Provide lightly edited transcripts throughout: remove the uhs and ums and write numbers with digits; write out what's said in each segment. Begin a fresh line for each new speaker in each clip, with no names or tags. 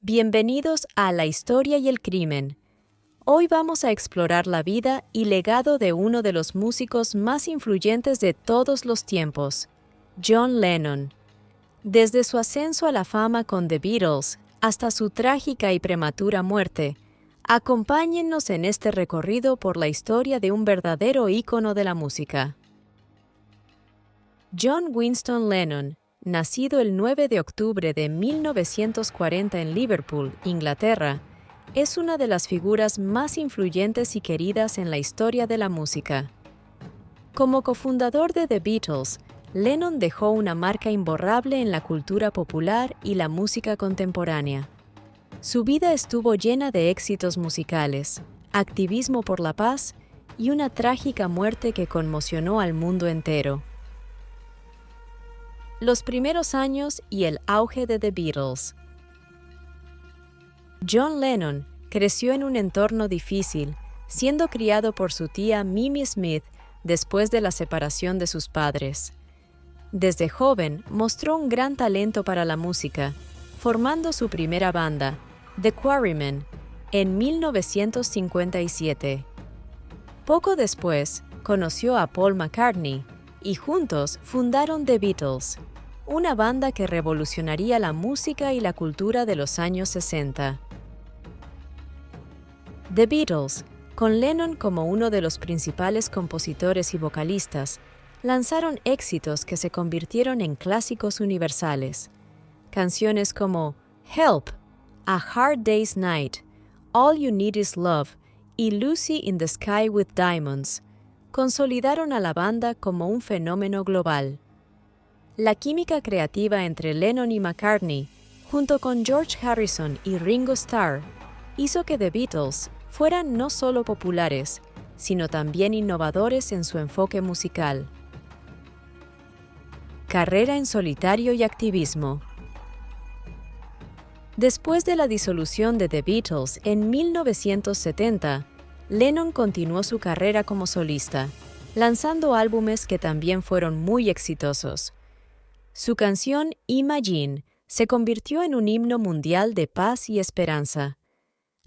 Bienvenidos a La Historia y el Crimen. Hoy vamos a explorar la vida y legado de uno de los músicos más influyentes de todos los tiempos, John Lennon. Desde su ascenso a la fama con The Beatles hasta su trágica y prematura muerte, acompáñennos en este recorrido por la historia de un verdadero ícono de la música. John Winston Lennon, nacido el 9 de octubre de 1940 en Liverpool, Inglaterra, es una de las figuras más influyentes y queridas en la historia de la música. Como cofundador de The Beatles, Lennon dejó una marca imborrable en la cultura popular y la música contemporánea. Su vida estuvo llena de éxitos musicales, activismo por la paz y una trágica muerte que conmocionó al mundo entero. Los primeros años y el auge de The Beatles. John Lennon creció en un entorno difícil, siendo criado por su tía Mimi Smith después de la separación de sus padres. Desde joven mostró un gran talento para la música, formando su primera banda, The Quarrymen, en 1957. Poco después, conoció a Paul McCartney y juntos fundaron The Beatles, una banda que revolucionaría la música y la cultura de los años 60. The Beatles, con Lennon como uno de los principales compositores y vocalistas, lanzaron éxitos que se convirtieron en clásicos universales. Canciones como Help, A Hard Day's Night, All You Need Is Love y Lucy in the Sky with Diamonds consolidaron a la banda como un fenómeno global. La química creativa entre Lennon y McCartney, junto con George Harrison y Ringo Starr, hizo que The Beatles fueran no solo populares, sino también innovadores en su enfoque musical. Carrera en solitario y activismo. Después de la disolución de The Beatles en 1970, Lennon continuó su carrera como solista, lanzando álbumes que también fueron muy exitosos. Su canción Imagine se convirtió en un himno mundial de paz y esperanza.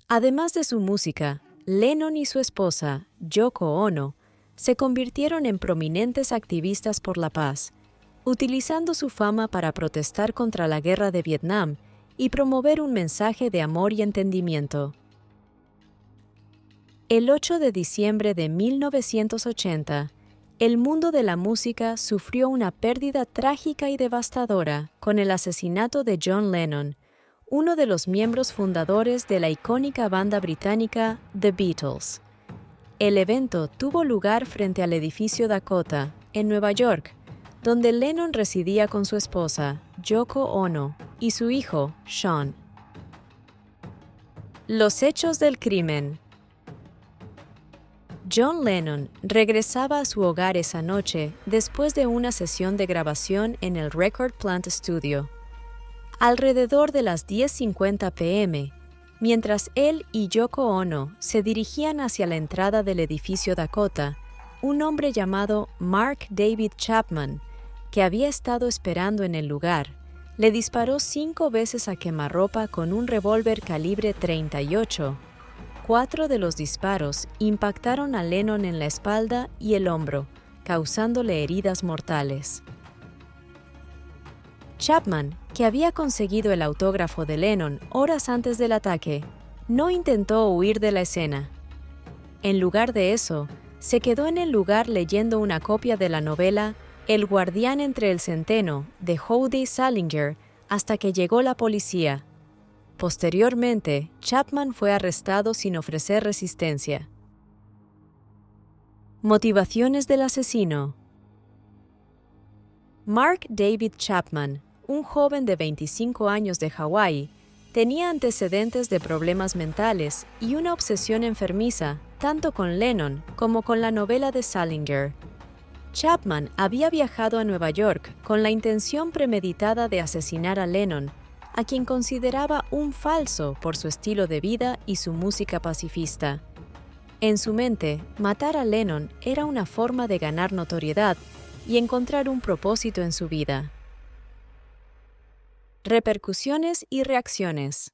Además de su música, Lennon y su esposa, Yoko Ono, se convirtieron en prominentes activistas por la paz, utilizando su fama para protestar contra la guerra de Vietnam y promover un mensaje de amor y entendimiento. El 8 de diciembre de 1980, el mundo de la música sufrió una pérdida trágica y devastadora con el asesinato de John Lennon, uno de los miembros fundadores de la icónica banda británica The Beatles. El evento tuvo lugar frente al edificio Dakota, en Nueva York, donde Lennon residía con su esposa, Yoko Ono, y su hijo, Sean. Los hechos del crimen. John Lennon regresaba a su hogar esa noche después de una sesión de grabación en el Record Plant Studio. Alrededor de las 10:50 p.m., mientras él y Yoko Ono se dirigían hacia la entrada del edificio Dakota, un hombre llamado Mark David Chapman, que había estado esperando en el lugar, le disparó 5 veces a quemarropa con un revólver calibre .38. 4 de los disparos impactaron a Lennon en la espalda y el hombro, causándole heridas mortales. Chapman, que había conseguido el autógrafo de Lennon horas antes del ataque, no intentó huir de la escena. En lugar de eso, se quedó en el lugar leyendo una copia de la novela El guardián entre el centeno, de Hodey Salinger, hasta que llegó la policía. Posteriormente, Chapman fue arrestado sin ofrecer resistencia. Motivaciones del asesino. Mark David Chapman, un joven de 25 años de Hawái, tenía antecedentes de problemas mentales y una obsesión enfermiza tanto con Lennon como con la novela de Salinger. Chapman había viajado a Nueva York con la intención premeditada de asesinar a Lennon, a quien consideraba un falso por su estilo de vida y su música pacifista. En su mente, matar a Lennon era una forma de ganar notoriedad y encontrar un propósito en su vida. Repercusiones y reacciones.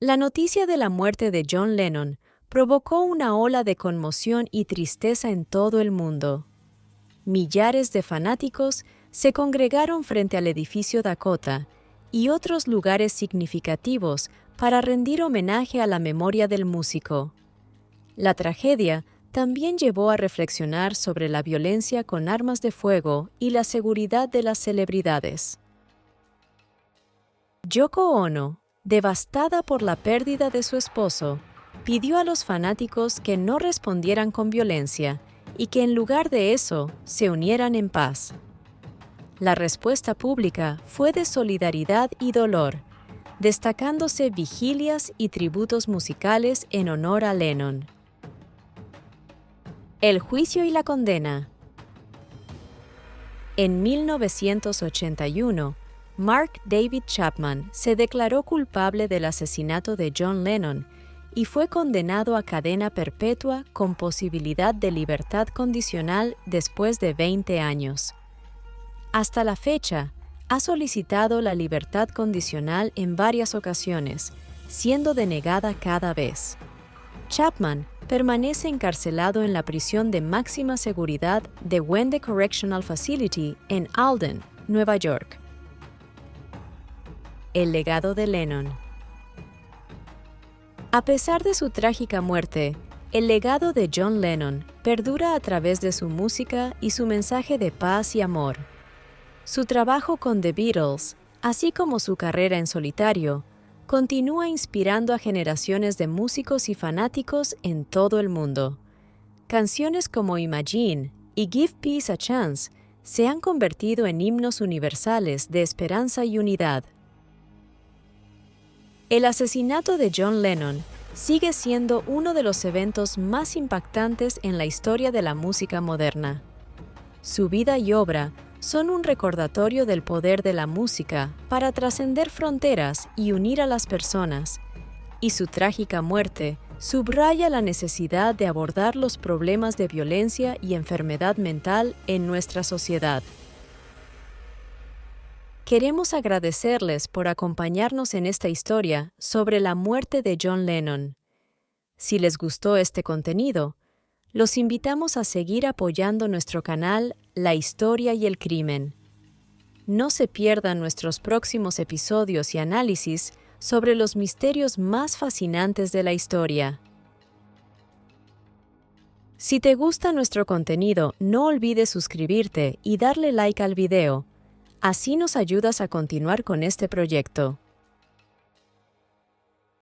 La noticia de la muerte de John Lennon provocó una ola de conmoción y tristeza en todo el mundo. Millares de fanáticos se congregaron frente al edificio Dakota y otros lugares significativos para rendir homenaje a la memoria del músico. La tragedia también llevó a reflexionar sobre la violencia con armas de fuego y la seguridad de las celebridades. Yoko Ono, devastada por la pérdida de su esposo, pidió a los fanáticos que no respondieran con violencia y que en lugar de eso se unieran en paz. La respuesta pública fue de solidaridad y dolor, destacándose vigilias y tributos musicales en honor a Lennon. El juicio y la condena. En 1981, Mark David Chapman se declaró culpable del asesinato de John Lennon y fue condenado a cadena perpetua con posibilidad de libertad condicional después de 20 años. Hasta la fecha, ha solicitado la libertad condicional en varias ocasiones, siendo denegada cada vez. Chapman permanece encarcelado en la prisión de máxima seguridad de Wende Correctional Facility en Alden, Nueva York. El legado de Lennon. A pesar de su trágica muerte, el legado de John Lennon perdura a través de su música y su mensaje de paz y amor. Su trabajo con The Beatles, así como su carrera en solitario, continúa inspirando a generaciones de músicos y fanáticos en todo el mundo. Canciones como Imagine y Give Peace a Chance se han convertido en himnos universales de esperanza y unidad. El asesinato de John Lennon sigue siendo uno de los eventos más impactantes en la historia de la música moderna. Su vida y obra son un recordatorio del poder de la música para trascender fronteras y unir a las personas, y su trágica muerte subraya la necesidad de abordar los problemas de violencia y enfermedad mental en nuestra sociedad. Queremos agradecerles por acompañarnos en esta historia sobre la muerte de John Lennon. Si les gustó este contenido, los invitamos a seguir apoyando nuestro canal La Historia y el Crimen. No se pierdan nuestros próximos episodios y análisis sobre los misterios más fascinantes de la historia. Si te gusta nuestro contenido, no olvides suscribirte y darle like al video. Así nos ayudas a continuar con este proyecto.